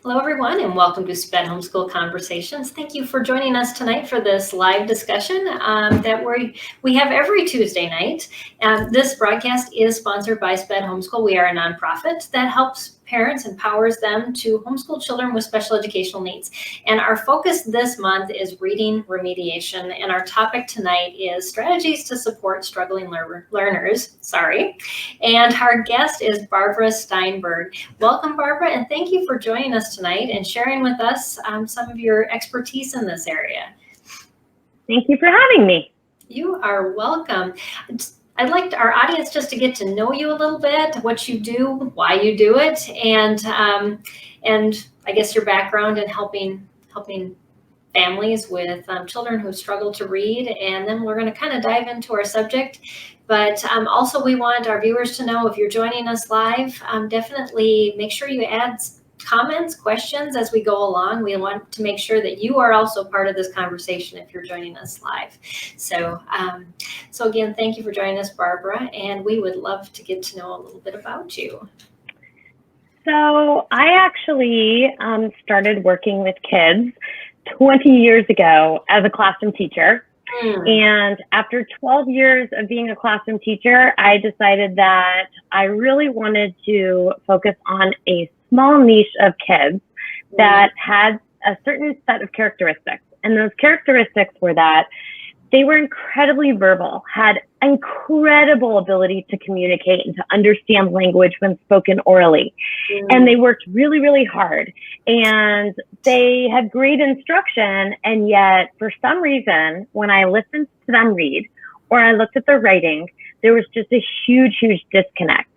Hello, everyone, and welcome to SPED Homeschool Conversations. Thank you for joining us tonight for this live discussion that we have every Tuesday night. This broadcast is sponsored by SPED Homeschool. We are a nonprofit that helps parents, empowers them to homeschool children with special educational needs. And our focus this month is reading remediation. And our topic tonight is strategies to support struggling learners. And our guest is Barbara Steinberg. Welcome, Barbara, and thank you for joining us tonight and sharing with us some of your expertise in this area. Thank you for having me. You are welcome. I'd like our audience just to get to know you a little bit, what you do, why you do it, and I guess your background in helping families with children who struggle to read, and then we're going to kind of dive into our subject. But also we want our viewers to know if you're joining us live, definitely make sure you add comments, questions as we go along. We want to make sure that you are also part of this conversation if you're joining us live. So again, thank you for joining us, Barbara, and we would love to get to know a little bit about you. So I actually started working with kids 20 years ago as a classroom teacher. And after 12 years of being a classroom teacher, I decided that I really wanted to focus on a small niche of kids that had a certain set of characteristics. And those characteristics were that they were incredibly verbal, had incredible ability to communicate and to understand language when spoken orally. And they worked really, really hard. And they had great instruction. And yet, for some reason, when I listened to them read or I looked at their writing, there was just a huge, huge disconnect.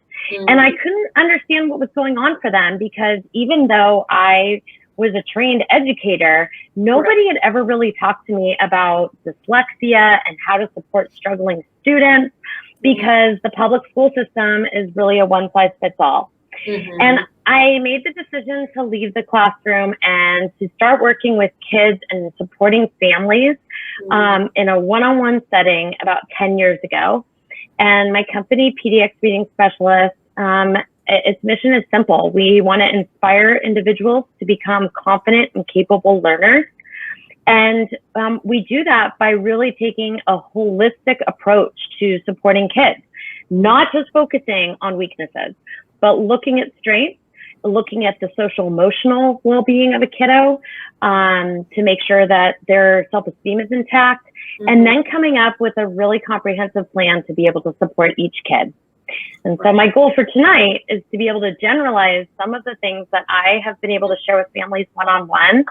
And I couldn't understand what was going on for them because even though I was a trained educator, nobody had ever really talked to me about dyslexia and how to support struggling students because the public school system is really a one-size-fits-all. And I made the decision to leave the classroom and to start working with kids and supporting families in a one-on-one setting about 10 years ago. And my company, PDX Reading Specialist, its mission is simple. We want to inspire individuals to become confident and capable learners. And we do that by really taking a holistic approach to supporting kids, not just focusing on weaknesses, but looking at strengths, looking at the social emotional well-being of a kiddo to make sure that their self-esteem is intact, and then coming up with a really comprehensive plan to be able to support each kid. And so my goal for tonight is to be able to generalize some of the things that I have been able to share with families one-on-one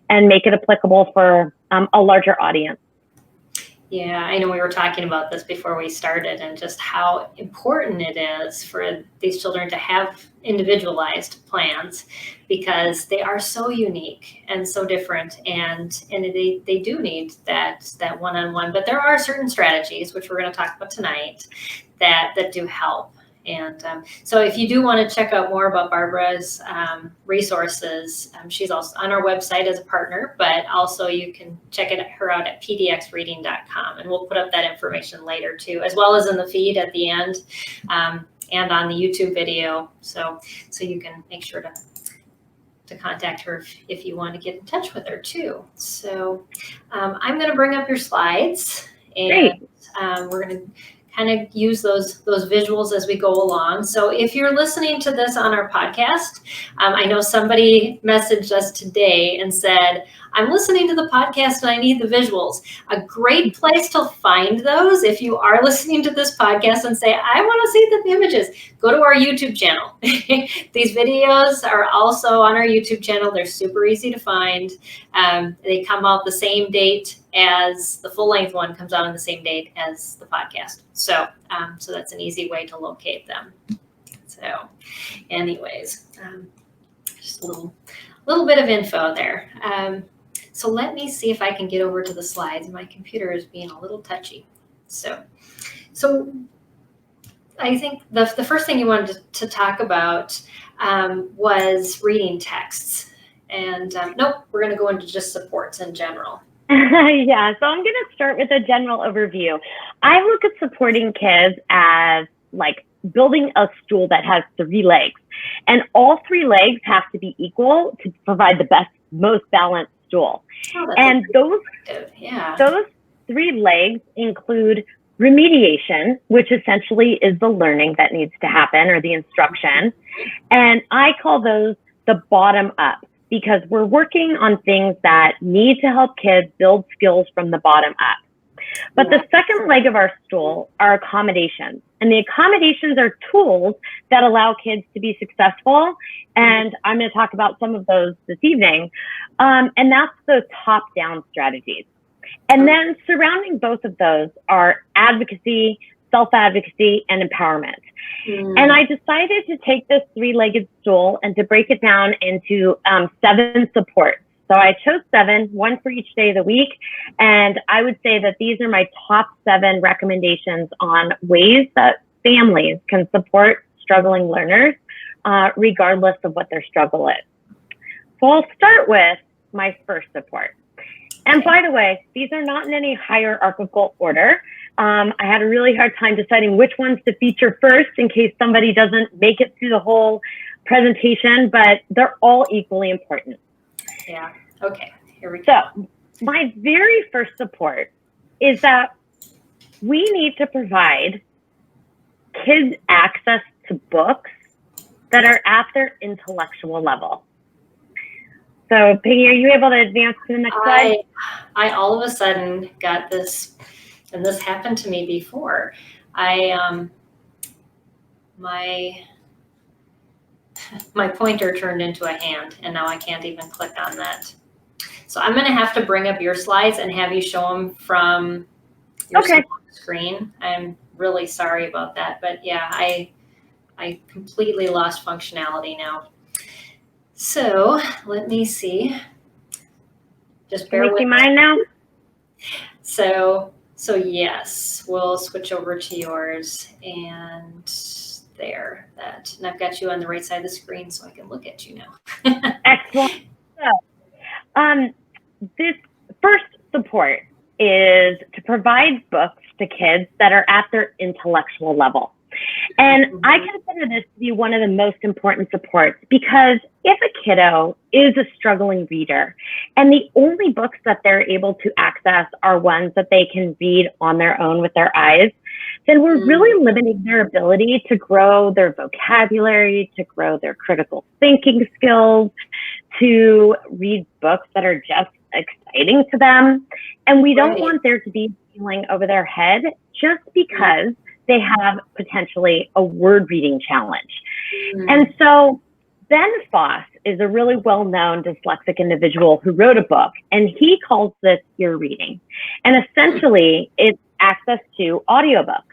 and make it applicable for a larger audience. Yeah, I know we were talking about this before we started and just how important it is for these children to have individualized plans because they are so unique and so different and they do need that one-on-one. But there are certain strategies, which we're going to talk about tonight, that do help. And so if you do want to check out more about Barbara's resources, she's also on our website as a partner, but also you can check her out at pdxreading.com. And we'll put up that information later too, as well as in the feed at the end and on the YouTube video. So you can make sure to contact her if you want to get in touch with her too. So I'm going to bring up your slides and we're going to kind of use those visuals as we go along. So if you're listening to this on our podcast, I know somebody messaged us today and said, I'm listening to the podcast and I need the visuals. A great place to find those if you are listening to this podcast and say, I want to see the images, go to our YouTube channel. These videos are also on our YouTube channel. They're super easy to find. They come out the same date as the full-length one comes out on the same date as the podcast. So that's an easy way to locate them. So anyways, just a little bit of info there. So let me see if I can get over to the slides. My computer is being a little touchy. So I think the first thing you wanted to talk about was reading texts. And nope, we're going to go into just supports in general. Yeah, so I'm going to start with a general overview. I look at supporting kids as like building a stool that has 3 legs. And all three legs have to be equal to provide the best, most balanced stool. And those three legs include remediation, which essentially is the learning that needs to happen, or the instruction. And I call those the bottom up, because we're working on things that need to help kids build skills from the bottom up. But the second leg of our stool are accommodations. And the accommodations are tools that allow kids to be successful. And I'm going to talk about some of those this evening. And that's the top-down strategies. And then surrounding both of those are advocacy, self-advocacy, and empowerment. And I decided to take this three-legged stool and to break it down into 7 supports. So I chose 7, 1 for each day of the week. And I would say that these are my top 7 recommendations on ways that families can support struggling learners, regardless of what their struggle is. So I'll start with my first support. And by the way, these are not in any hierarchical order. I had a really hard time deciding which ones to feature first in case somebody doesn't make it through the whole presentation, but they're all equally important. Yeah, okay, here we go. So my very first support is that we need to provide kids access to books that are at their intellectual level. So Peggy, are you able to advance to the next slide? I all of a sudden got this, and this happened to me before. My pointer turned into a hand, and now I can't even click on that. So I'm going to have to bring up your slides and have you show them from your screen. I'm really sorry about that, but yeah, I completely lost functionality now. So let me see. Just bear with me. Mine now. So yes, we'll switch over to yours, and there, that, and I've got you on the right side of the screen so I can look at you now. Excellent. So, this first support is to provide books to kids that are at their intellectual level. And I consider this to be one of the most important supports, because if a kiddo is a struggling reader and the only books that they're able to access are ones that they can read on their own with their eyes, then we're really limiting their ability to grow their vocabulary, to grow their critical thinking skills, to read books that are just exciting to them. And we don't want there to be a ceiling over their head just because they have potentially a word reading challenge. And so Ben Foss is a really well-known dyslexic individual who wrote a book, and he calls this ear reading. And essentially, it's access to audiobooks.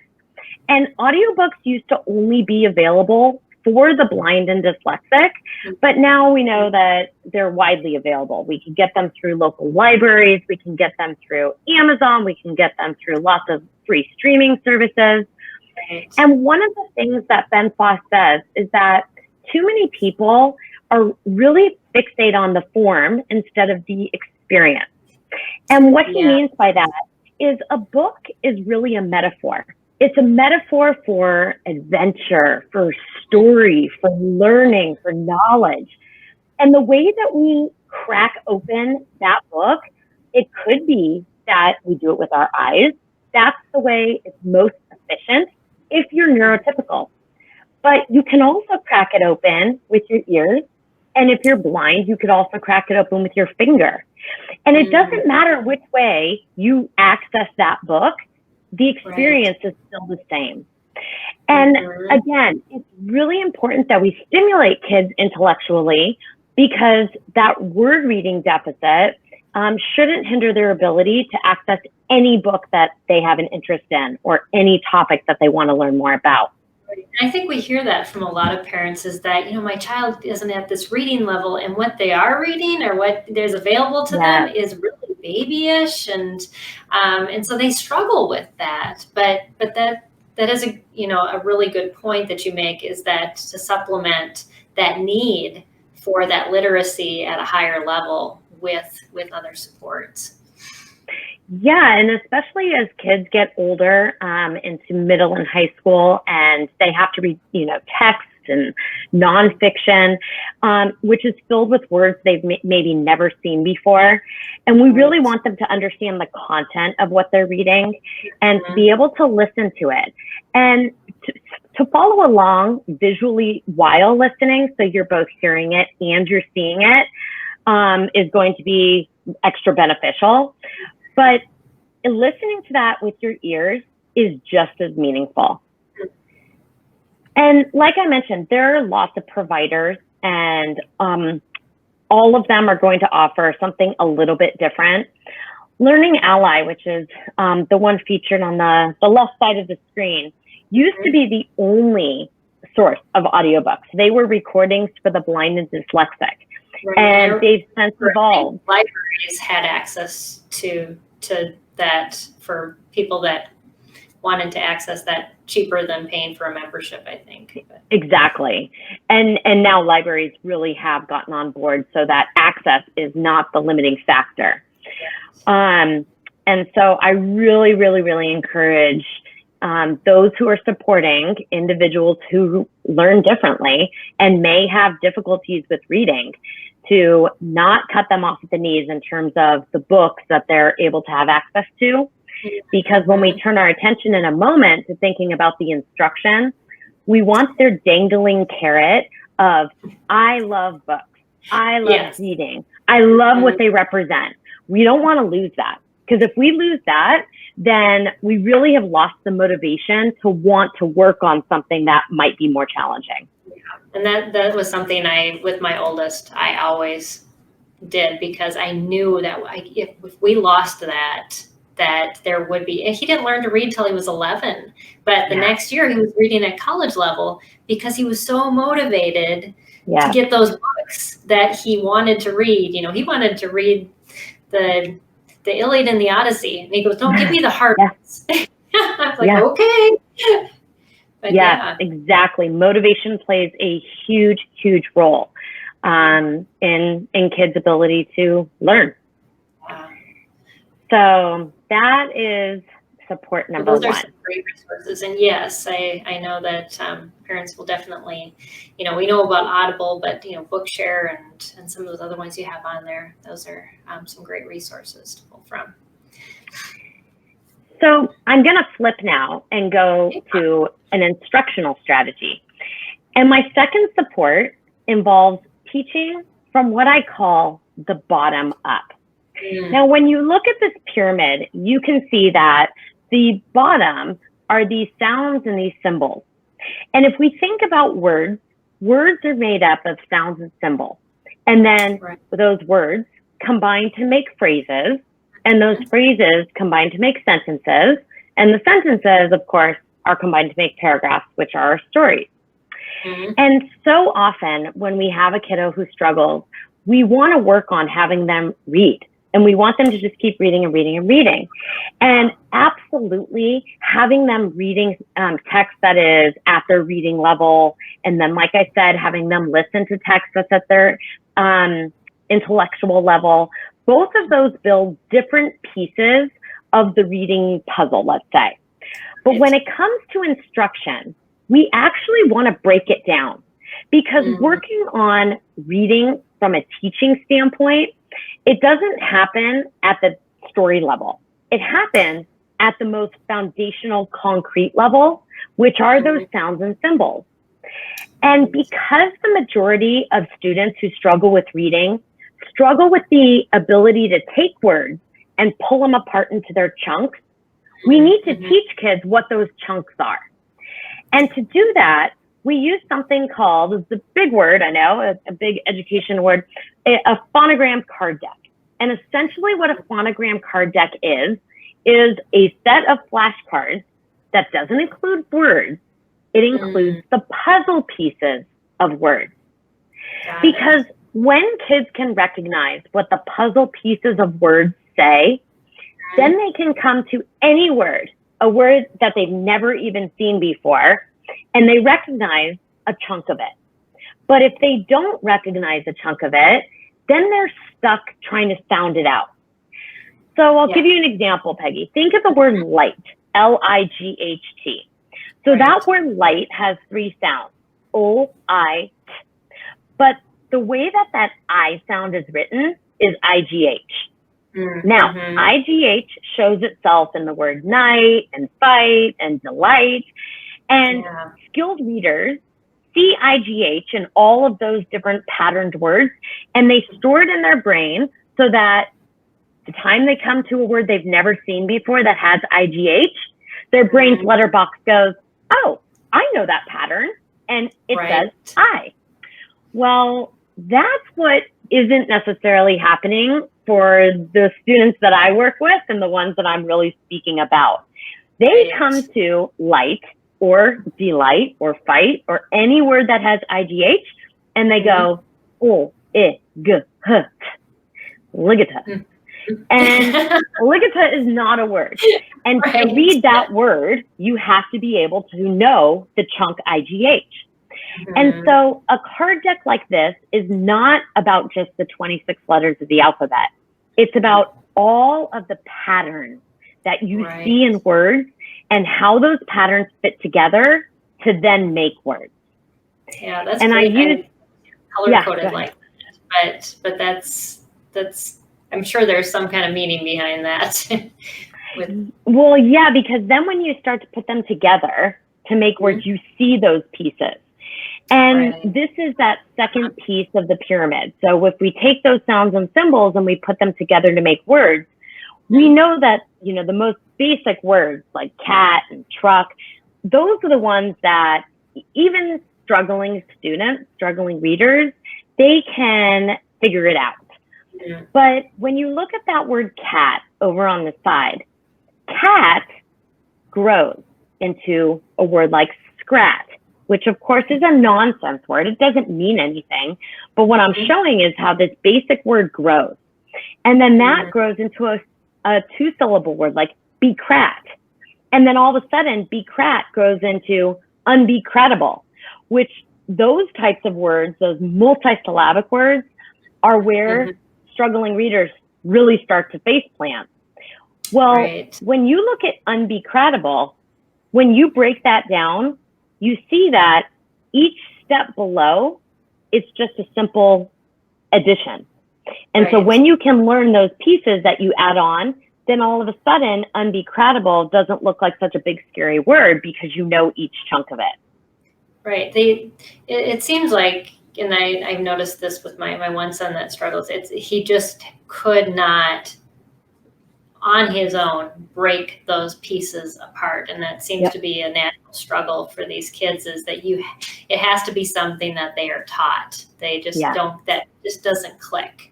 And audiobooks used to only be available for the blind and dyslexic, but now we know that they're widely available. We can get them through local libraries, we can get them through Amazon, we can get them through lots of free streaming services. And one of the things that Ben Foss says is that too many people are really fixated on the form instead of the experience. And what he means by that is a book is really a metaphor. It's a metaphor for adventure, for story, for learning, for knowledge. And the way that we crack open that book, it could be that we do it with our eyes. That's the way it's most efficient if you're neurotypical. But you can also crack it open with your ears. And if you're blind, you could also crack it open with your finger. And it doesn't matter which way you access that book, the experience is still the same. And again, it's really important that we stimulate kids intellectually, because that word reading deficit shouldn't hinder their ability to access any book that they have an interest in or any topic that they want to learn more about. I think we hear that from a lot of parents, is that, my child isn't at this reading level, and what they are reading or what there's available to them is really babyish, and so they struggle with that. But that is a really good point that you make, is that to supplement that need for that literacy at a higher level with other supports. Yeah, and especially as kids get older into middle and high school, and they have to read, text and nonfiction, which is filled with words they've maybe never seen before. And we really want them to understand the content of what they're reading and to be able to listen to it and to follow along visually while listening. So you're both hearing it and you're seeing it, is going to be extra beneficial. But listening to that with your ears is just as meaningful. And like I mentioned, there are lots of providers, and all of them are going to offer something a little bit different. Learning Ally, which is the one featured on the left side of the screen, used to be the only source of audiobooks. They were recordings for the blind and dyslexic. Right. And they've since evolved. Libraries had access to that for people that wanted to access that cheaper than paying for a membership, I think. Exactly. And now libraries really have gotten on board so that access is not the limiting factor. And so I really, really, really encourage those who are supporting individuals who learn differently and may have difficulties with reading to not cut them off at the knees in terms of the books that they're able to have access to. Because when we turn our attention in a moment to thinking about the instruction, we want their dangling carrot of, I love books, I love reading, I love what they represent. We don't want to lose that, because if we lose that, then we really have lost the motivation to want to work on something that might be more challenging. And that was something with my oldest, I always did, because I knew that if we lost that there would be, and he didn't learn to read till he was 11, but the next year he was reading at college level because he was so motivated to get those books that he wanted to read. You know, he wanted to read the Iliad and the Odyssey, and he goes, "Don't give me the hard ones." I was like, okay. But exactly. Motivation plays a huge, huge role in kids' ability to learn. So that is support number one. Those are some great resources. And yes, I know that parents will definitely, we know about Audible, but, Bookshare and some of those other ones you have on there, those are some great resources to pull from. So I'm going to flip now and go to an instructional strategy. And my second support involves teaching from what I call the bottom up. Now, when you look at this pyramid, you can see that the bottom are these sounds and these symbols. And if we think about words are made up of sounds and symbols. And then those words combine to make phrases, and those phrases combine to make sentences. And the sentences, of course, are combined to make paragraphs, which are our stories. And so often when we have a kiddo who struggles, we want to work on having them read. And we want them to just keep reading and reading and reading. And absolutely having them reading text that is at their reading level. And then, like I said, having them listen to text that's at their intellectual level. Both of those build different pieces of the reading puzzle, let's say. But when it comes to instruction, we actually want to break it down, because working on reading from a teaching standpoint, it doesn't happen at the story level. It happens at the most foundational, concrete level, which are those sounds and symbols. And because the majority of students who struggle with reading struggle with the ability to take words and pull them apart into their chunks, we need to teach kids what those chunks are. And to do that, we use something called, it's a big word, I know, a big education word, a phonogram card deck. And essentially what a phonogram card deck is a set of flashcards that doesn't include words. It includes the puzzle pieces of words. Because when kids can recognize what the puzzle pieces of words say, then they can come to any word, a word that they've never even seen before, and they recognize a chunk of it. But if they don't recognize a chunk of it, then they're stuck trying to sound it out. So I'll give you an example, Peggy. Think of the word light, L-I-G-H-T. So that word light has three sounds. O-I-T. But the way that I sound is written is I-G-H. Now, IGH shows itself in the word night and fight and delight. And skilled readers see IGH in all of those different patterned words, and they store it in their brain so that the time they come to a word they've never seen before that has IGH, their brain's letterbox goes, oh, I know that pattern, and it says I. Well, that's what isn't necessarily happening for the students that I work with and the ones that I'm really speaking about. They come to light or delight or fight or any word that has IGH, and they go, oh, it, g, h, ligata. And ligata is not a word. And to read that word, you have to be able to know the chunk IGH. And so a card deck like this is not about just the 26 letters of the alphabet. It's about all of the patterns that you see in words and how those patterns fit together to then make words. Yeah, that's and great. I use color-coded like that. But that's I'm sure there's some kind of meaning behind that. Well, yeah, because then when you start to put them together to make words, you see those pieces. And this is that second piece of the pyramid. So if we take those sounds and symbols and we put them together to make words, we know that, you know, the most basic words like cat and truck, those are the ones that even struggling students, struggling readers, they can figure it out. But when you look at that word cat over on the side, cat grows into a word like scrat, which of course is a nonsense word. It doesn't mean anything. But what I'm showing is how this basic word grows. And then that grows into a two-syllable word like be-crat. And then all of a sudden, be-crat grows into unbe-credible, which those types of words, those multisyllabic words, are where struggling readers really start to face plant. Well, when you look at unbe-credible, when you break that down, you see that each step below, it's just a simple addition. And so when you can learn those pieces that you add on, then all of a sudden, unbe-credible doesn't look like such a big, scary word because you know each chunk of it. Right. It seems like, and I've noticed this with my one son that struggles, he just could not on his own break those pieces apart, and that seems to be a natural struggle for these kids, is that it has to be something that they are taught. They just don't, that just doesn't click.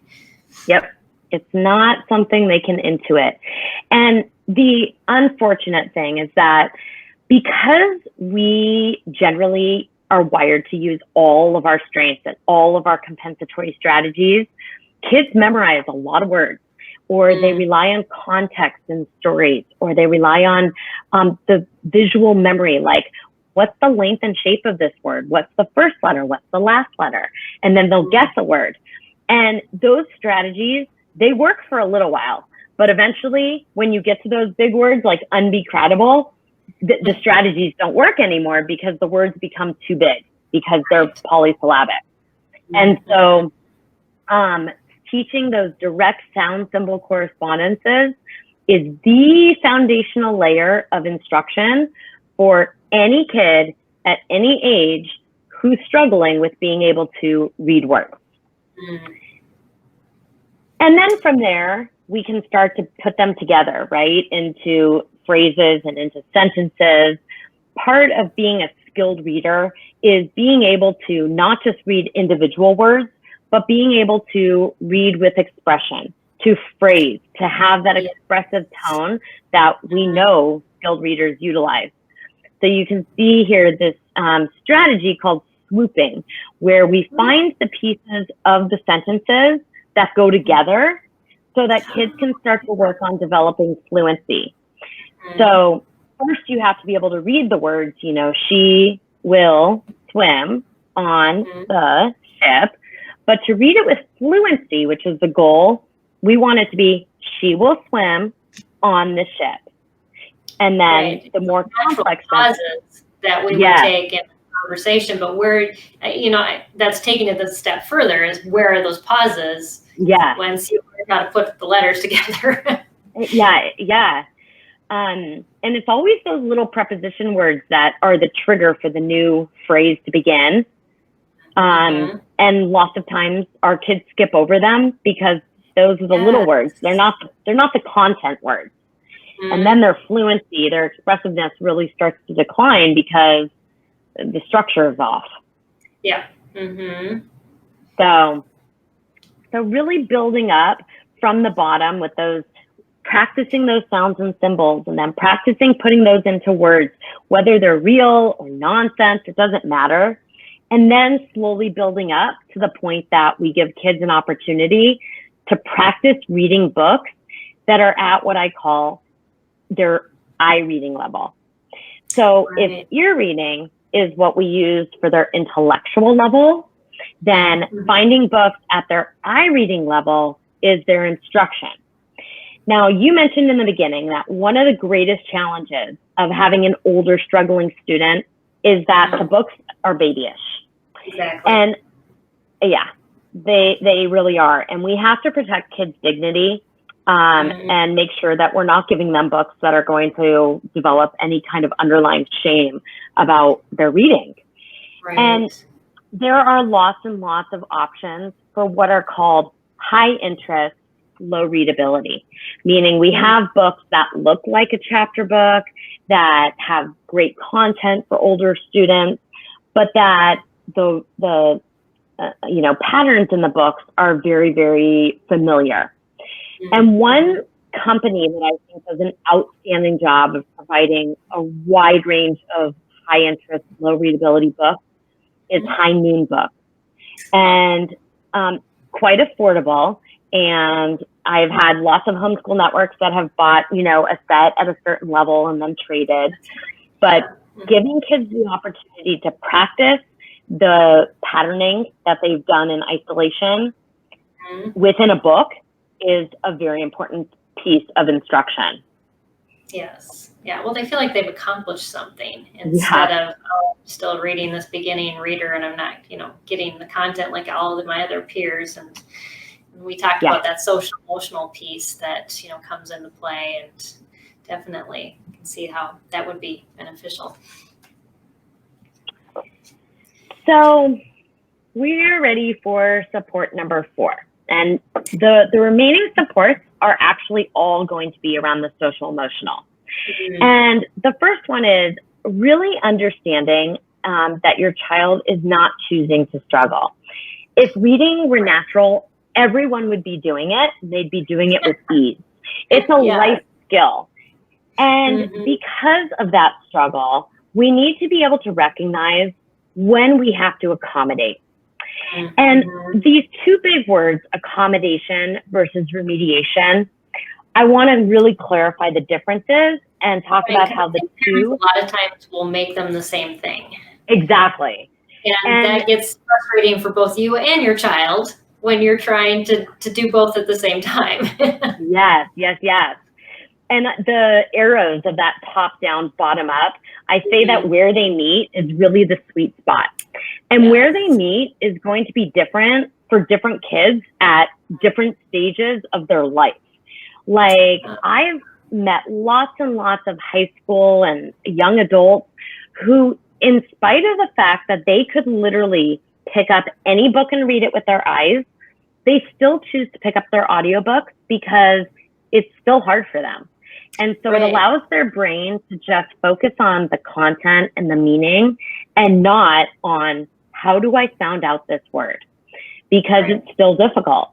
It's not something they can intuit. And the unfortunate thing is that because we generally are wired to use all of our strengths and all of our compensatory strategies, kids memorize a lot of words, or they rely on context and stories, or they rely on the visual memory, like what's the length and shape of this word? What's the first letter? What's the last letter? And then they'll guess a word. And those strategies, they work for a little while, but eventually when you get to those big words like unbe-credible, the strategies don't work anymore because the words become too big because they're polysyllabic. And so teaching those direct sound symbol correspondences is the foundational layer of instruction for any kid at any age who's struggling with being able to read words. And then from there, we can start to put them together, right, into phrases and into sentences. Part of being a skilled reader is being able to not just read individual words, but being able to read with expression, to phrase, to have that expressive tone that we know skilled readers utilize. So you can see here this strategy called swooping, where we find the pieces of the sentences that go together so that kids can start to work on developing fluency. So first you have to be able to read the words, you know, she will swim on the ship. But to read it with fluency, which is the goal, we want it to be, she will swim on the ship. And then the more complex pauses that we would take in conversation, but where, that's taking it a step further is where are those pauses Yeah. once you learn how to put the letters together. Yeah. And it's always those little preposition words that are the trigger for the new phrase to begin. And lots of times our kids skip over them because those are the little words. They're not the content words. And then their fluency, their expressiveness really starts to decline because the structure is off. Yeah. So really building up from the bottom with those, practicing those sounds and symbols, and then practicing putting those into words, whether they're real or nonsense, it doesn't matter. And then slowly building up to the point that we give kids an opportunity to practice reading books that are at what I call their eye reading level. So if ear reading is what we use for their intellectual level, then finding books at their eye reading level is their instruction. Now, you mentioned in the beginning that one of the greatest challenges of having an older struggling student is that the books are babyish. Exactly. And yeah, they really are. And we have to protect kids' dignity and make sure that we're not giving them books that are going to develop any kind of underlying shame about their reading. Right. And there are lots and lots of options for what are called high interest, low readability, meaning we have books that look like a chapter book, that have great content for older students, but that the patterns in the books are very, very familiar. And one company that I think does an outstanding job of providing a wide range of high interest, low readability books is High Noon Books, and quite affordable. And I've had lots of homeschool networks that have bought, a set at a certain level and then traded. But giving kids the opportunity to practice the patterning that they've done in isolation within a book is a very important piece of instruction. Yes. Yeah. Well, they feel like they've accomplished something instead of still reading this beginning reader and I'm not, getting the content like all of my other peers. And we talked about that social emotional piece that, comes into play, and definitely can see how that would be beneficial. So we're ready for support number 4. And the remaining supports are actually all going to be around the social emotional. And the first one is really understanding that your child is not choosing to struggle. If reading were natural, everyone would be doing it. They'd be doing it with ease. It's a life skill. And because of that struggle, we need to be able to recognize when we have to accommodate. And these two big words, accommodation versus remediation, I want to really clarify the differences and talk about how the two... A lot of times we'll make them the same thing. Exactly. And that gets frustrating for both you and your child when you're trying to do both at the same time. Yes. And the arrows of that top down, bottom up, I say that where they meet is really the sweet spot. And where they meet is going to be different for different kids at different stages of their life. Like, I've met lots and lots of high school and young adults who, in spite of the fact that they could literally pick up any book and read it with their eyes, they still choose to pick up their audiobooks because it's still hard for them. And so it allows their brain to just focus on the content and the meaning and not on how do I sound out this word, because it's still difficult.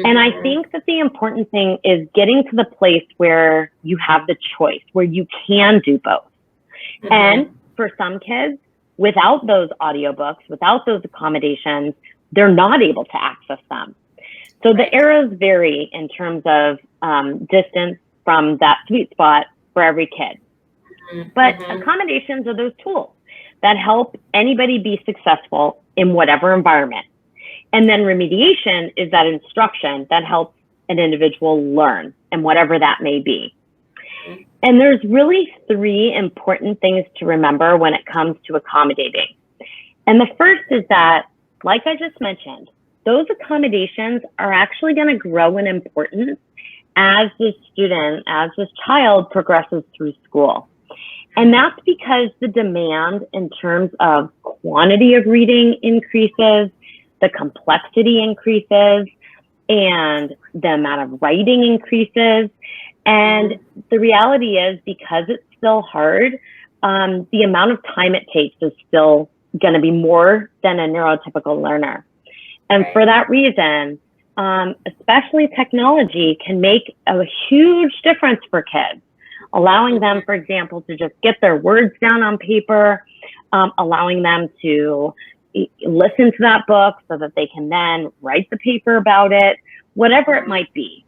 And I think that the important thing is getting to the place where you have the choice, where you can do both. And for some kids, without those audiobooks, without those accommodations, they're not able to access them. So the arrows vary in terms of distance from that sweet spot for every kid. But accommodations are those tools that help anybody be successful in whatever environment. And then remediation is that instruction that helps an individual learn, and whatever that may be. And there's really 3 important things to remember when it comes to accommodating. And the first is that, like I just mentioned, those accommodations are actually going to grow in importance as this child progresses through school. And that's because the demand in terms of quantity of reading increases, the complexity increases, and the amount of writing increases. And the reality is, because it's still hard, the amount of time it takes is still going to be more than a neurotypical learner. And for that reason, especially technology can make a huge difference for kids, allowing them, for example, to just get their words down on paper, allowing them to listen to that book so that they can then write the paper about it, whatever it might be.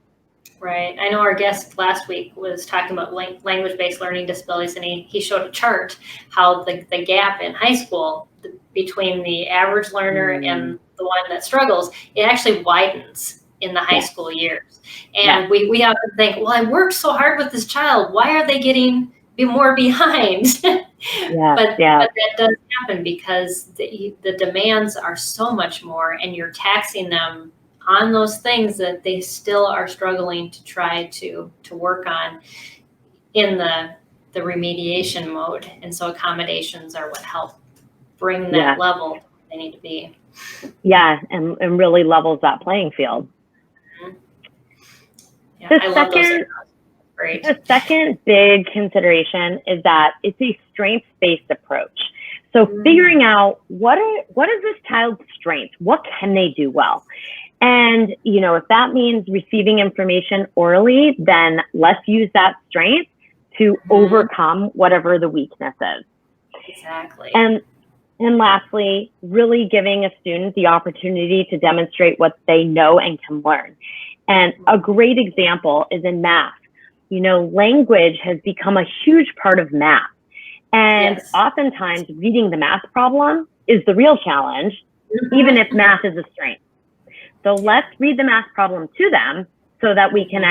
Right. I know our guest last week was talking about language-based learning disabilities, and he showed a chart how the gap in high school between the average learner and the one that struggles, it actually widens in the high school years. And we often think, well, I worked so hard with this child. Why are they getting more behind? But that does happen because the demands are so much more, and you're taxing them on those things that they still are struggling to try to work on in the remediation mode. And so accommodations are what help bring that level they need to be. Yeah, and really levels that playing field. Yeah, I love those arrows. Great. The second big consideration is that it's a strengths-based approach. So figuring out what is this child's strength? What can they do well? And, if that means receiving information orally, then let's use that strength to overcome whatever the weakness is. Exactly. And lastly, really giving a student the opportunity to demonstrate what they know and can learn. And a great example is in math. Language has become a huge part of math. And oftentimes reading the math problem is the real challenge, even if math is a strength. So let's read the math problem to them so that we can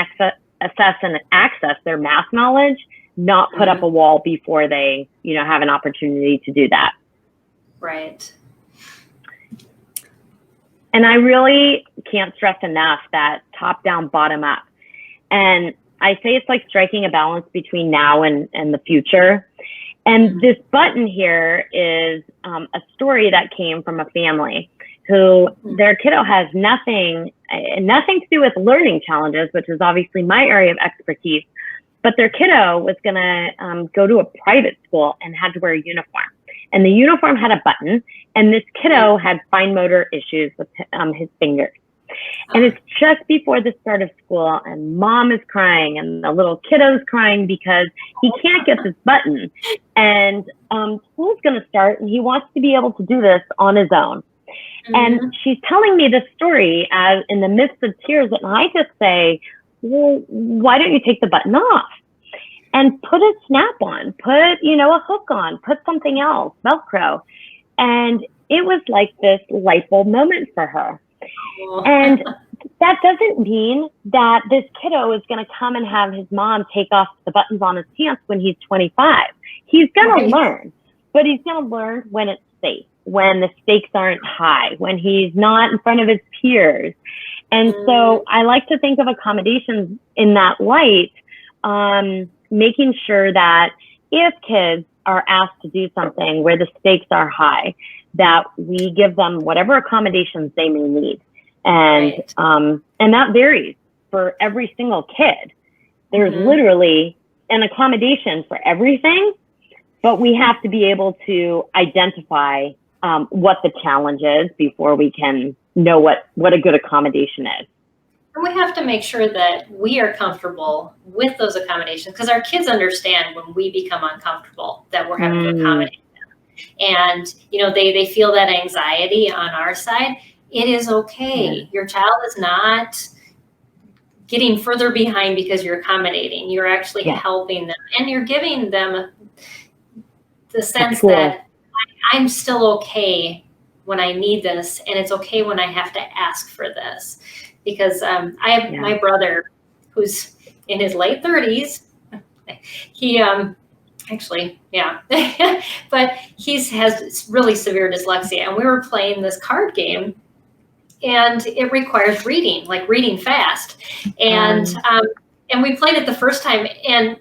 assess and access their math knowledge, not put up a wall before they, have an opportunity to do that. Right. And I really can't stress enough that top down, bottom up. And I say it's like striking a balance between now and the future. And this button here is a story that came from a family who their kiddo has nothing to do with learning challenges, which is obviously my area of expertise, but their kiddo was going to go to a private school and had to wear a uniform. And the uniform had a button, and this kiddo had fine motor issues with his fingers. And it's just before the start of school, and mom is crying, and the little kiddo's crying because he can't get this button. And school's going to start, and he wants to be able to do this on his own. And she's telling me this story as in the midst of tears, and I just say, well, why don't you take the button off and put a snap on, put, a hook on, put something else, Velcro. And it was like this light bulb moment for her. And that doesn't mean that this kiddo is going to come and have his mom take off the buttons on his pants when he's 25. He's going to learn, but he's going to learn when it's safe, when the stakes aren't high, when he's not in front of his peers. And so I like to think of accommodations in that light, making sure that if kids are asked to do something where the stakes are high, that we give them whatever accommodations they may need. And that varies for every single kid. There's literally an accommodation for everything, but we have to be able to identify what the challenge is before we can know what a good accommodation is. And we have to make sure that we are comfortable with those accommodations, because our kids understand when we become uncomfortable that we're having to accommodate them. And, they feel that anxiety on our side. It is okay. Your child is not getting further behind because you're accommodating. You're actually helping them, and you're giving them the sense that I'm still okay when I need this, and it's okay when I have to ask for this. Because I have my brother who's in his late 30s. He Actually, yeah. But has really severe dyslexia, and we were playing this card game, and it requires reading, like reading fast. And we played it the first time, and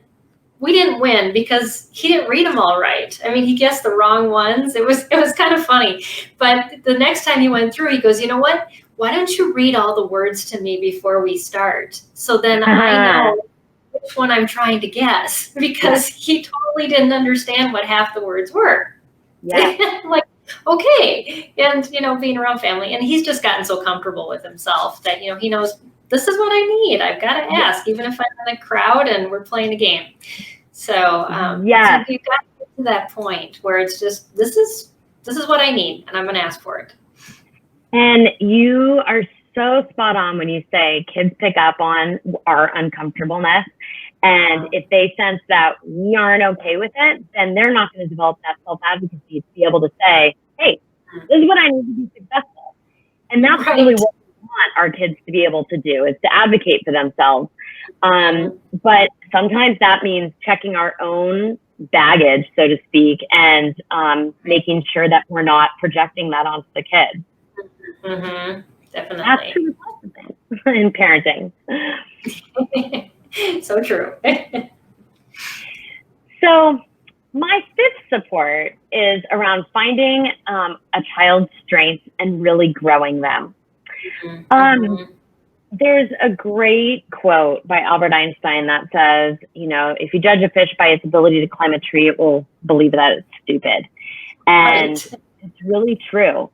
we didn't win because he didn't read them all right. I mean, he guessed the wrong ones. It was kind of funny. But the next time he went through, he goes, you know what? Why don't you read all the words to me before we start? So then I know which one I'm trying to guess, because he totally didn't understand what half the words were. Yeah. Like, okay. And, being around family, and he's just gotten so comfortable with himself that, he knows this is what I need. I've got to ask, even if I'm in a crowd and we're playing a game. So, so you've got to get to that point where it's just, this is what I need, and I'm going to ask for it. And you are so spot on when you say kids pick up on our uncomfortableness. And if they sense that we aren't okay with it, then they're not going to develop that self-advocacy to be able to say, hey, this is what I need to be successful. And that's really what we want our kids to be able to do, is to advocate for themselves. But sometimes that means checking our own baggage, so to speak, and making sure that we're not projecting that onto the kids. Mm-hmm. Definitely. That's true in parenting. So true. So my fifth support is around finding a child's strengths and really growing them. There's a great quote by Albert Einstein that says, if you judge a fish by its ability to climb a tree, it will believe that it's stupid. And it's really true.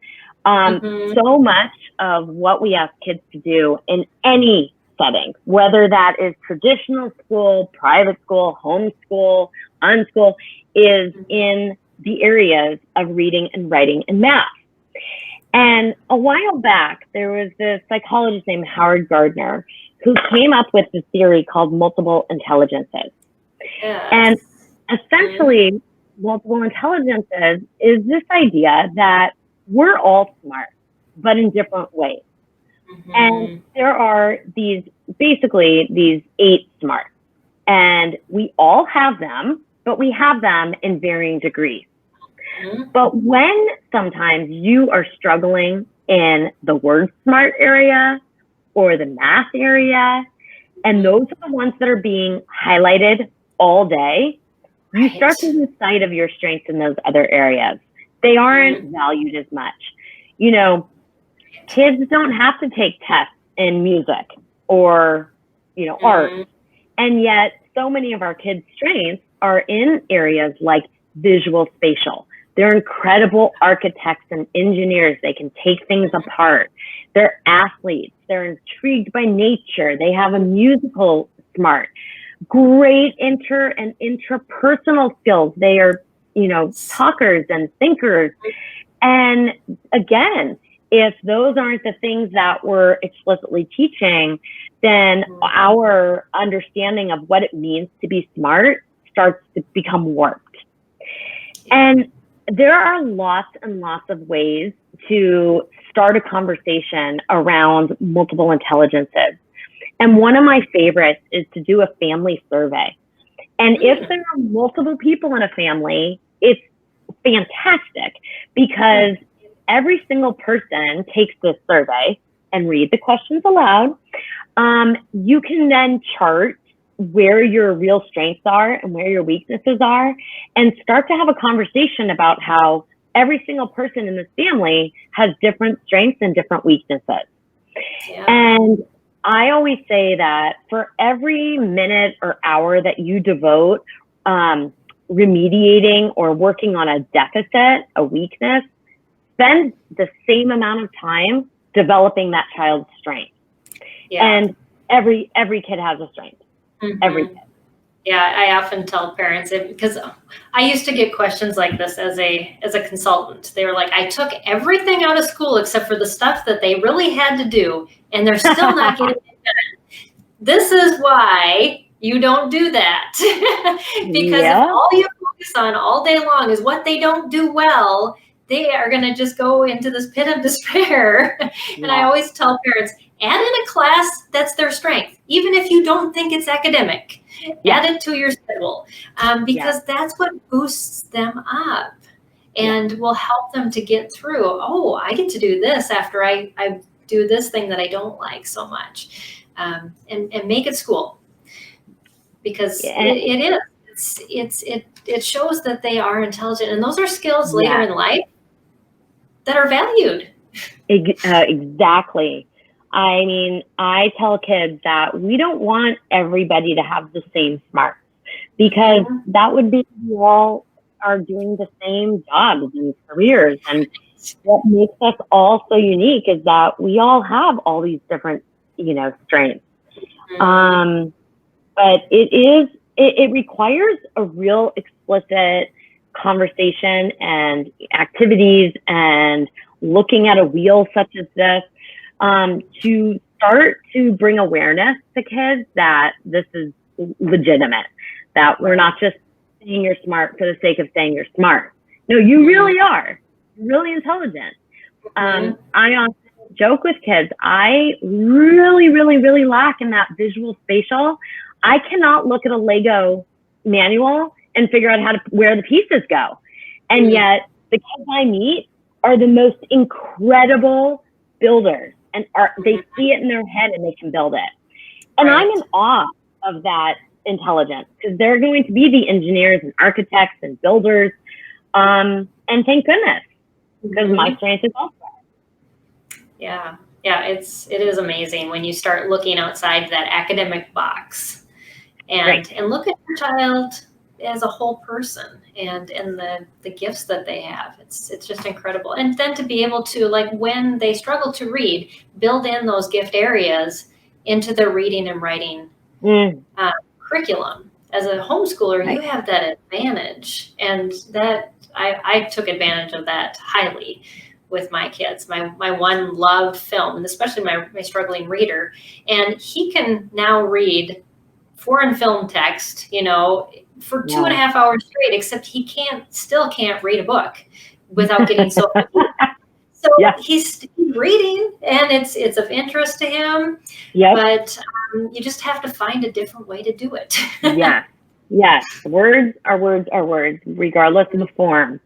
So much of what we ask kids to do in any setting, whether that is traditional school, private school, homeschool, unschool, is in the areas of reading and writing and math. And a while back, there was this psychologist named Howard Gardner who came up with the theory called multiple intelligences. Yes. And essentially, multiple intelligences is this idea that we're all smart, but in different ways. And there are these 8 smarts, and we all have them, but we have them in varying degrees. But when sometimes you are struggling in the word smart area or the math area, and those are the ones that are being highlighted all day, you start to lose sight of your strengths in those other areas. They aren't valued as much. Kids don't have to take tests in music or, art. And yet so many of our kids' strengths are in areas like visual spatial. They're incredible architects and engineers. They can take things apart. They're athletes. They're intrigued by nature. They have a musical smart, great inter and intrapersonal skills. They are, talkers and thinkers. And again, if those aren't the things that we're explicitly teaching, then our understanding of what it means to be smart starts to become warped. And there are lots and lots of ways to start a conversation around multiple intelligences. And one of my favorites is to do a family survey. And if there are multiple people in a family, it's fantastic, because every single person takes this survey and read the questions aloud. You can then chart where your real strengths are and where your weaknesses are, and start to have a conversation about how every single person in this family has different strengths and different weaknesses. Yeah. And I always say that for every minute or hour that you devote remediating or working on a deficit, a weakness, spend the same amount of time developing that child's strength. Yeah. And every kid has a strength. Every kid. Yeah, I often tell parents, because I used to get questions like this as a consultant. They were like, I took everything out of school except for the stuff that they really had to do, and they're still not getting it done. This is why you don't do that. Because if all you focus on all day long is what they don't do well, they are going to just go into this pit of despair. And I always tell parents, add in a class that's their strength, even if you don't think it's academic. Add it to your schedule, because that's what boosts them up and will help them to get through. Oh, I get to do this after I do this thing that I don't like so much, and make it school, because it shows that they are intelligent, and those are skills later in life that are valued. Exactly. I mean, I tell kids that we don't want everybody to have the same smarts, because that would be we all are doing the same jobs and careers. And what makes us all so unique is that we all have all these different, strengths. But it requires a real explicit conversation and activities and looking at a wheel such as this, to start to bring awareness to kids that this is legitimate, that we're not just saying you're smart for the sake of saying you're smart. No, you really are. You're really intelligent. I often joke with kids, I really, really, really lack in that visual spatial. I cannot look at a Lego manual and figure out where the pieces go. And yet the kids I meet are the most incredible builders, and they see it in their head and they can build it. And I'm in awe of that intelligence, because they're going to be the engineers and architects and builders. And thank goodness, because my strength is elsewhere. Yeah, it is amazing when you start looking outside that academic box and look at your child as a whole person and the gifts that they have. It's just incredible. And then to be able to, like, when they struggle to read, build in those gift areas into their reading and writing curriculum. As a homeschooler, you have that advantage, and that I took advantage of that highly with my kids. My one loved film, and especially my struggling reader, and he can now read foreign film text, for 2.5 hours straight, except he still can't read a book without getting so So he's reading, and it's of interest to him. But you just have to find a different way to do it. Yes. Words are words are words, regardless of the form.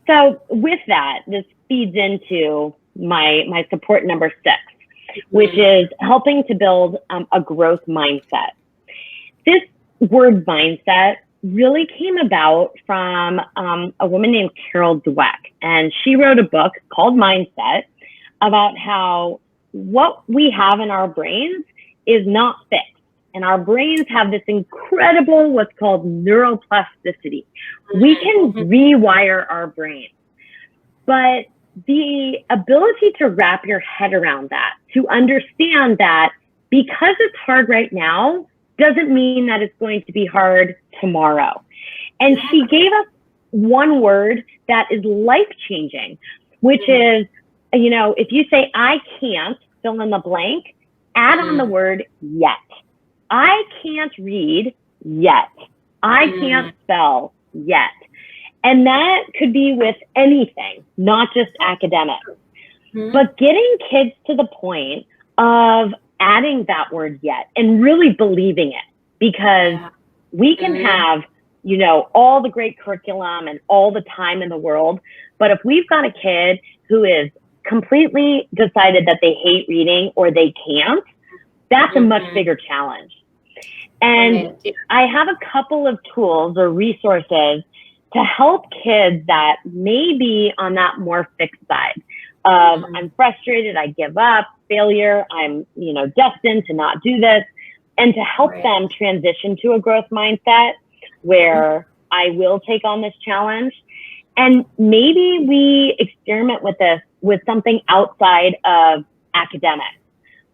So with that, this feeds into my support number 6, which is helping to build a growth mindset. This word mindset really came about from a woman named Carol Dweck, and she wrote a book called Mindset about how what we have in our brains is not fixed. And our brains have this incredible, what's called neuroplasticity. We can rewire our brains. But the ability to wrap your head around that, to understand that because it's hard right now, doesn't mean that it's going to be hard tomorrow. And she gave us one word that is life-changing, which is, if you say, I can't, fill in the blank, add on the word yet. I can't read yet. I can't spell yet. And that could be with anything, not just academics. But getting kids to the point of adding that word yet and really believing it, because we can have, all the great curriculum and all the time in the world. But if we've got a kid who is completely decided that they hate reading or they can't, that's a much bigger challenge. And I have a couple of tools or resources to help kids that may be on that more fixed side of I'm frustrated, I give up, failure, I'm, destined to not do this, and to help them transition to a growth mindset where I will take on this challenge. And maybe we experiment with this with something outside of academics.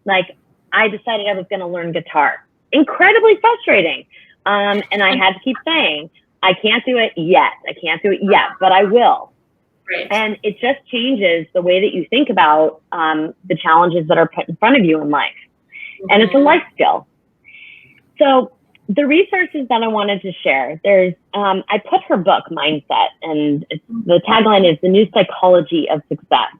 Like, I decided I was going to learn guitar. Incredibly frustrating. And I had to keep saying, I can't do it yet. I can't do it yet, but I will. And it just changes the way that you think about the challenges that are put in front of you in life. And it's a life skill. So the resources that I wanted to share, there's, I put her book, Mindset, and the tagline is The New Psychology of Success.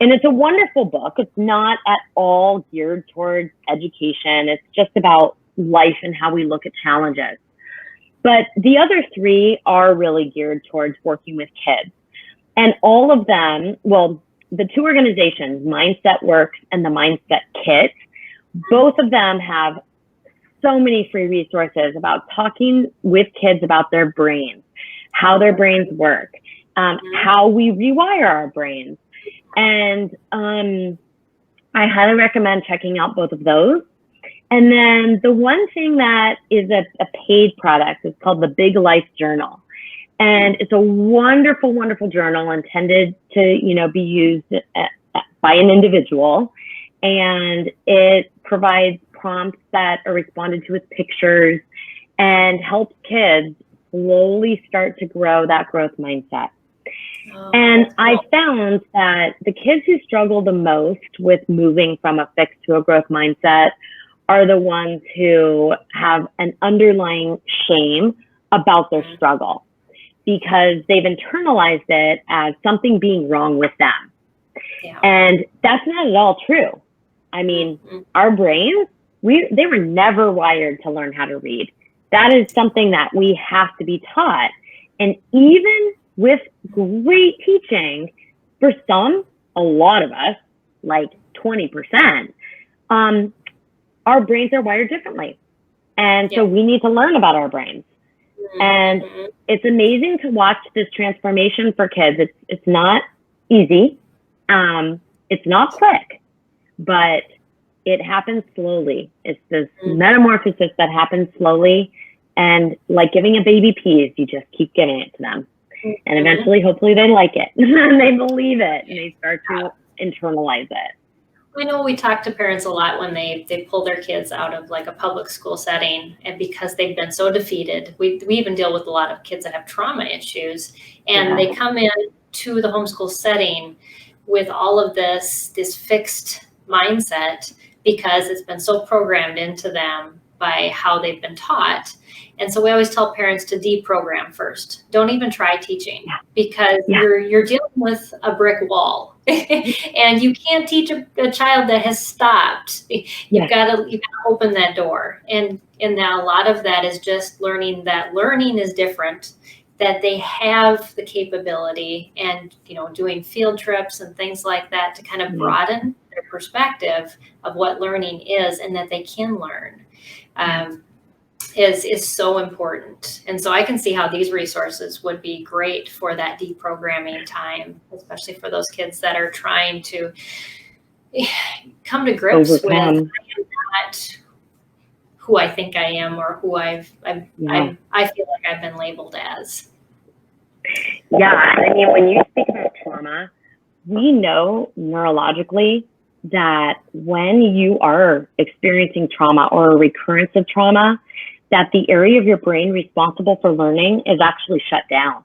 And it's a wonderful book. It's not at all geared towards education. It's just about life and how we look at challenges. But the other three are really geared towards working with kids. And all of them, well, the two organizations, Mindset Works and the Mindset Kit, both of them have so many free resources about talking with kids about their brains, how their brains work, how we rewire our brains. And I highly recommend checking out both of those. And then the one thing that is a paid product is called the Big Life Journal. And it's a wonderful, wonderful journal intended to, be used by an individual. And it provides prompts that are responded to with pictures and helps kids slowly start to grow that growth mindset. And I found that the kids who struggle the most with moving from a fixed to a growth mindset are the ones who have an underlying shame about their struggle because they've internalized it as something being wrong with them. Yeah. And that's not at all true. I mean, our brains, they were never wired to learn how to read. That is something that we have to be taught. And even with great teaching, for some, a lot of us, like 20%, our brains are wired differently. And so we need to learn about our brains. And it's amazing to watch this transformation for kids. It's not easy. It's not quick, but it happens slowly. It's this metamorphosis that happens slowly. And like giving a baby peas, you just keep giving it to them. And eventually, hopefully they like it and they believe it and they start to internalize it. I know we talk to parents a lot when they pull their kids out of like a public school setting, and because they've been so defeated. We even deal with a lot of kids that have trauma issues, and they come in to the homeschool setting with all of this fixed mindset because it's been so programmed into them by how they've been taught. And so we always tell parents to deprogram first. Don't even try teaching because you're dealing with a brick wall and you can't teach a child that has stopped. You've got to open that door. And now a lot of that is just learning that learning is different, that they have the capability and, doing field trips and things like that to kind of broaden their perspective of what learning is and that they can learn. Is so important. And so I can see how these resources would be great for that deprogramming time, especially for those kids that are trying to come to grips with I am not who I think I am or who I feel like I've been labeled as. Yeah, I mean, when you speak about trauma, we know neurologically that when you are experiencing trauma or a recurrence of trauma, that the area of your brain responsible for learning is actually shut down.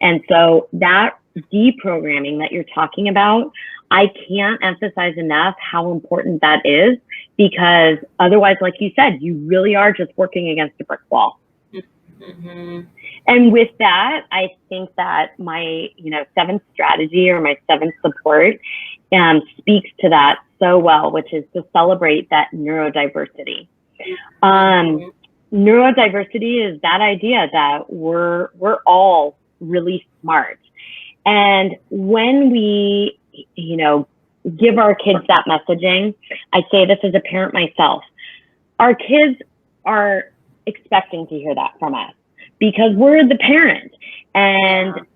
And so that deprogramming that you're talking about, I can't emphasize enough how important that is, because otherwise, like you said, you really are just working against a brick wall. And with that, I think that my, seventh strategy or my seventh support speaks to that so well, which is to celebrate that neurodiversity. Neurodiversity is that idea that we're all really smart. And when we, give our kids that messaging, I say this as a parent myself, our kids are expecting to hear that from us because we're the parent. And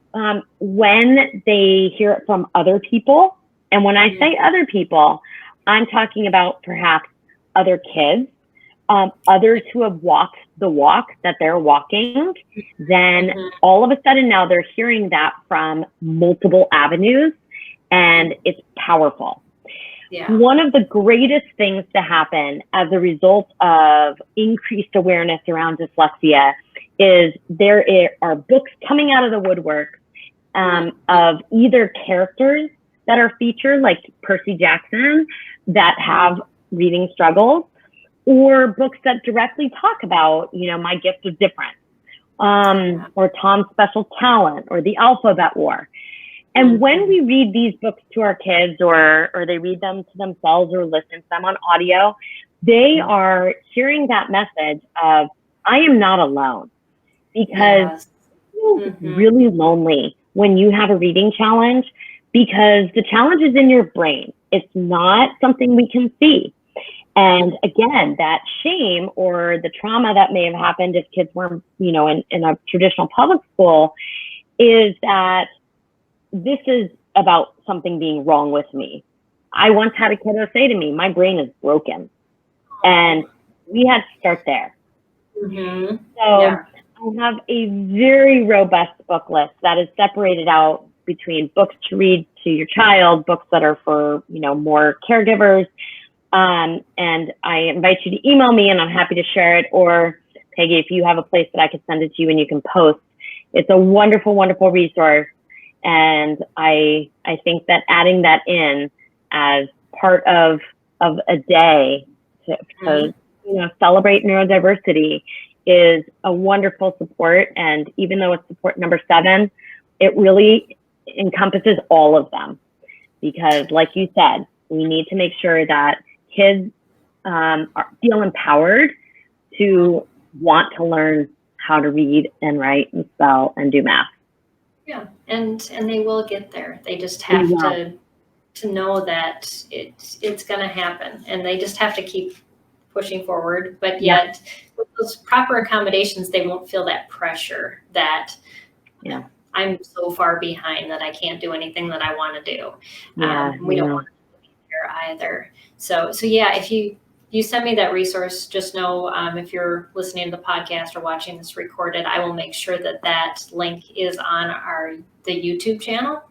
when they hear it from other people, and when I say other people, I'm talking about perhaps other kids, others who have walked the walk that they're walking, then all of a sudden now they're hearing that from multiple avenues, and it's powerful. One of the greatest things to happen as a result of increased awareness around dyslexia is there are books coming out of the woodwork of either characters that are featured, like Percy Jackson, that have reading struggles, or books that directly talk about, my gift of difference, or Tom's Special Talent, or The Alphabet War. And when we read these books to our kids, or they read them to themselves or listen to them on audio, they are hearing that message of, I am not alone. Because it's really lonely when you have a reading challenge, because the challenge is in your brain. It's not something we can see. And again, that shame or the trauma that may have happened if kids were, in a traditional public school, is that this is about something being wrong with me. I once had a kiddo say to me, my brain is broken. And we had to start there. So I have a very robust book list that is separated out between books to read to your child, books that are for, more caregivers. And I invite you to email me and I'm happy to share it. Or Peggy, if you have a place that I could send it to you and you can post, it's a wonderful, wonderful resource. And I think that adding that in as part of a day to celebrate neurodiversity is a wonderful support. And even though it's support number 7, it really encompasses all of them. Because like you said, we need to make sure that kids feel empowered to want to learn how to read and write and spell and do math. Yeah, and they will get there. They just have to know that it's going to happen, and they just have to keep pushing forward. But yet, with those proper accommodations, they won't feel that pressure that I'm so far behind that I can't do anything that I want to do. We don't want to be there either. So yeah, if you send me that resource, just know if you're listening to the podcast or watching this recorded, I will make sure that link is on the YouTube channel.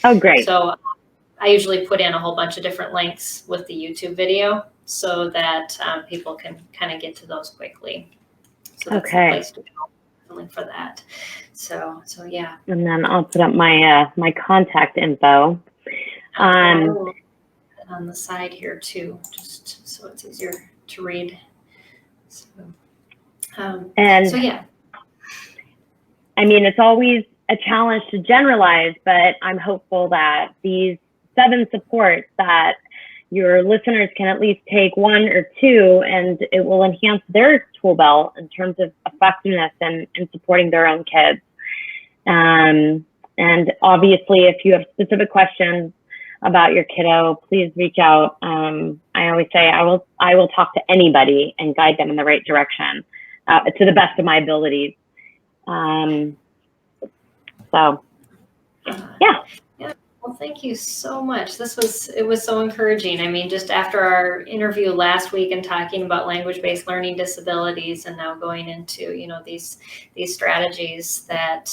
Oh, great. So I usually put in a whole bunch of different links with the YouTube video so that people can kind of get to those quickly. So that's the place to go, link for that. So yeah. And then I'll put up my contact info. On the side here too, just so it's easier to read. So yeah. I mean, it's always a challenge to generalize, but I'm hopeful that these 7 supports that your listeners can at least take 1 or 2, and it will enhance their tool belt in terms of effectiveness and supporting their own kids. And obviously, if you have specific questions about your kiddo, please reach out. I always say I will talk to anybody and guide them in the right direction to the best of my abilities. So yeah. Well, thank you so much. It was so encouraging. I mean, just after our interview last week and talking about language-based learning disabilities, and now going into these strategies that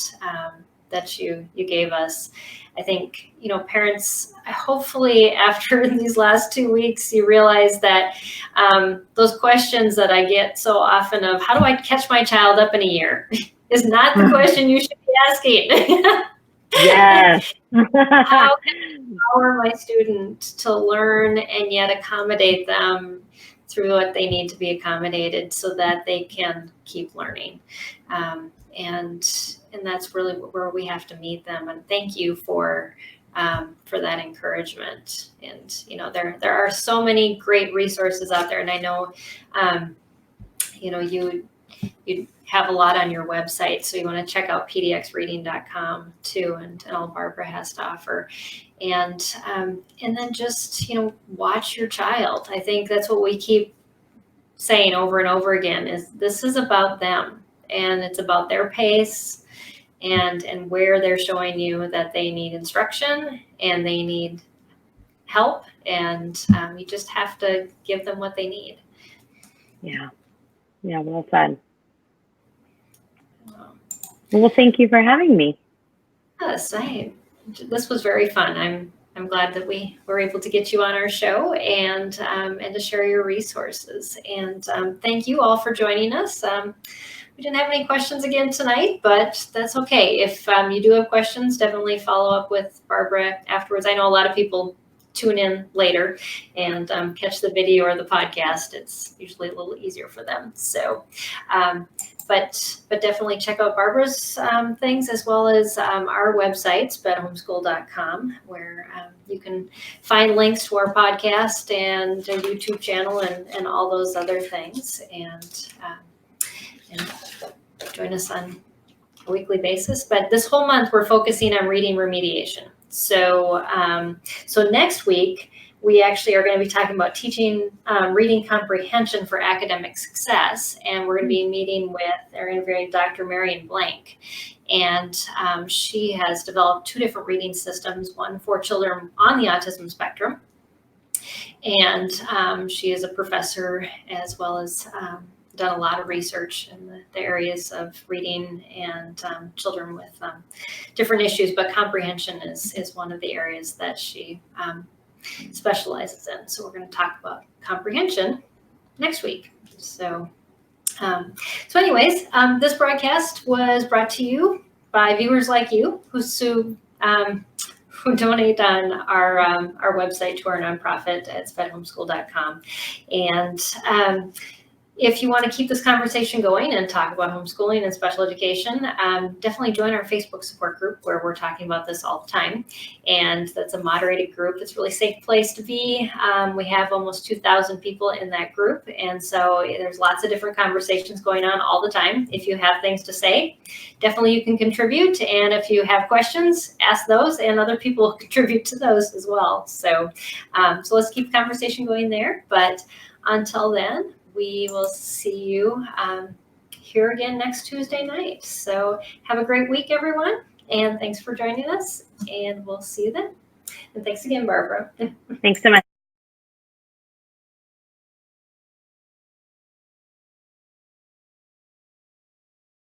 you gave us. I think, parents, hopefully after these last 2 weeks, you realize that those questions that I get so often of how do I catch my child up in a year is not the question you should be asking. Yes. How can I empower my student to learn and yet accommodate them through what they need to be accommodated so that they can keep learning? And that's really where we have to meet them. And thank you for that encouragement. And there are so many great resources out there. And I know you have a lot on your website, so you want to check out pdxreading.com too, and all Barbara has to offer. And then just watch your child. I think that's what we keep saying over and over again, is this is about them. And it's about their pace and where they're showing you that they need instruction and they need help. And you just have to give them what they need. Yeah. Yeah, well said. Well, thank you for having me. Yes, this was very fun. I'm glad that we were able to get you on our show and to share your resources. And thank you all for joining us. We didn't have any questions again tonight, but that's okay. If you do have questions, definitely follow up with Barbara afterwards. I know a lot of people tune in later and catch the video or the podcast, it's usually a little easier for them. So, but definitely check out Barbara's things, as well as our website, spedhomeschool.com, where you can find links to our podcast and our YouTube channel and all those other things. And join us on a weekly basis. But this whole month, we're focusing on reading remediation. So, so next week, we actually are going to be talking about teaching reading comprehension for academic success. And we're going to be meeting with or interviewing Dr. Marion Blank. And she has developed 2 different reading systems, one for children on the autism spectrum. And she is a professor, as well as done a lot of research in the areas of reading and children with different issues, but comprehension is one of the areas that she specializes in. So we're going to talk about comprehension next week. So, anyways, this broadcast was brought to you by viewers like you who donate on our website to our nonprofit at spedhomeschool.com. And if you want to keep this conversation going and talk about homeschooling and special education, definitely join our Facebook support group, where we're talking about this all the time. And that's a moderated group. It's a really safe place to be. We have almost 2,000 people in that group. And so there's lots of different conversations going on all the time. If you have things to say, definitely you can contribute. And if you have questions, ask those, and other people contribute to those as well. So, so let's keep the conversation going there. But until then, we will see you here again next Tuesday night. So have a great week, everyone. And thanks for joining us. And we'll see you then. And thanks again, Barbara. Thanks so much.